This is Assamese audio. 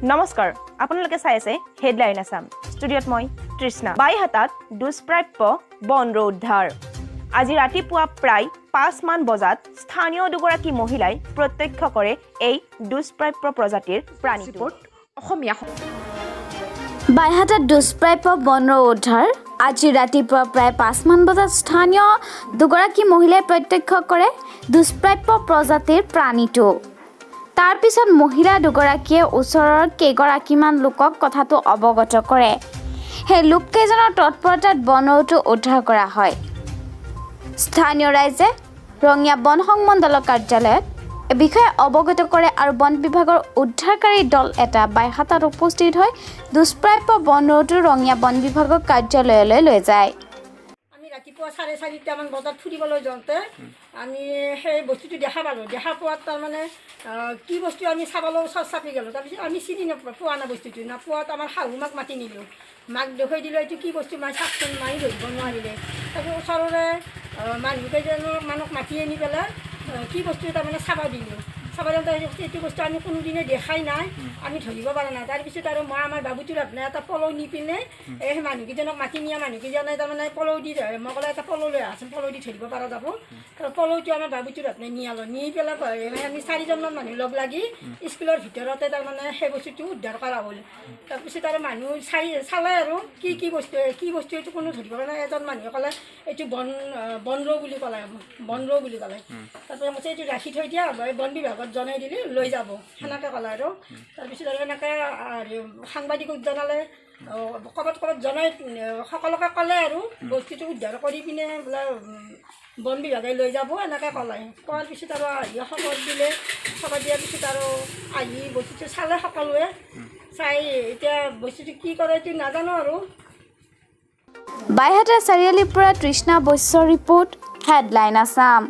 নমস্কাৰ আপোনালোকে চাই আছে হেডলাইন আসাম ষ্টুডিঅ'ত মই তৃষ্ণা বাইহাটাত দুষ্প্ৰাপ্য বনৰো উদ্ধাৰ আজি ৰাতিপুৱা প্ৰায় 5 মান বজাত স্থানীয় দুগৰাকী মহিলাই প্ৰত্যক্ষ কৰে এই দুষ্প্ৰাপ্য প্ৰজাতিৰ প্ৰাণীটো অসমীয়া বাইহাটাত দুষ্প্ৰাপ্য বনৰো উদ্ধাৰ আজি ৰাতিপুৱা প্ৰায় 5 মান বজাত স্থানীয় দুগৰাকী মহিলাই প্ৰত্যক্ষ কৰে দুষ্প্ৰাপ্য প্ৰজাতিৰ প্ৰাণীটো তাৰ পিছত মহিলা দুগৰাকীয়ে ওচৰৰ কেইগৰাকীমান লোকক কথাটো অৱগত কৰে সেই লোককেইজনৰ তৎপৰতাত বনৰটো উদ্ধাৰ কৰা হয় স্থানীয় ৰাইজে ৰঙিয়া বন সংমণ্ডলৰ কাৰ্যালয়ত এই বিষয়ে অৱগত কৰে আৰু বন বিভাগৰ উদ্ধাৰকাৰী দল এটা বাইহাটাত উপস্থিত হৈ দুষ্প্ৰাপ্য বনৰটো ৰঙিয়া বন বিভাগৰ কাৰ্যালয়লৈ লৈ যায় আমি ৰাতিপুৱা 4:30 মান বজাত ফুৰিবলৈ যাওঁতে আমি সেই বস্তুটো দেখা পালোঁ দেখা পোৱাত তাৰমানে কি বস্তু আমি চাবলৈ ওচৰ চাপি গ'লোঁ তাৰপিছত আমি চিনি পোৱা নাই বস্তুটো নাপোৱাত আমাৰ শাহু মাক মাতি নিলোঁ মাক দেখুৱাই দিলোঁ এইটো কি বস্তু মাই চাকচোন মাৰি ধৰিব নোৱাৰিলে তাৰপিছত ওচৰৰে মানুহক মাতি আনি পেলাই কি বস্তু তাৰমানে চাব দিলোঁ চাব দিওঁতে এইটো বস্তু আমি কোনোদিনে দেখাই নাই আমি ধৰিব পৰা নাই তাৰপিছত আৰু মই আমাৰ বাবুটোৰ আপোনাৰ এটা পলৌ নি পিনে এই মানুহকেইজনক মাতি নিয়া মানুহকেইজনে তাৰমানে পলৌ দি ধৰে মই ক'লে এটা পলৌ লৈ আহচোন পলৌ দি ধৰিব পৰা যাব আৰু পলৌটো আমাৰ বাবুটোৰ আপোনাৰ নিয়ালোঁ নি পেলাই আমি 4জনমান মানুহ লগ লাগি স্কুলৰ ভিতৰতে তাৰমানে সেই বস্তুটো উদ্ধাৰ কৰা হ'ল তাৰপিছত আৰু মানুহ চালে আৰু কি বস্তু এইটো কোনো ধৰিব পৰা নাই এজন মানুহে ক'লে এইটো বনৰৌ বুলি ক'লে তাৰপিছত মই এইটো ৰাখি থৈ দিয়া বন বিভাগত জনাই দিলে লৈ যাব সেনেকৈ ক'লে আৰু তাৰপিছত আৰু এনেকৈ সাংবাদিকক জনালে ক'ৰবাত জনাই সকলোকে ক'লে আৰু বস্তুটো উদ্ধাৰ কৰি পিনে বোলে বন বিভাগে লৈ যাব এনেকৈ ক'লে কোৱাৰ পিছত আৰু আহি খবৰ দিলে খবৰ দিয়াৰ পিছত আৰু আহি বস্তুটো চালে সকলোৱে চাই এতিয়া বস্তুটো কি কৰে এইটো নাজানো আৰু বাইহাটা চাৰিআলিৰ পৰা তৃষ্ণা বৈশ্য ৰিপৰ্ট হেডলাইন আসাম।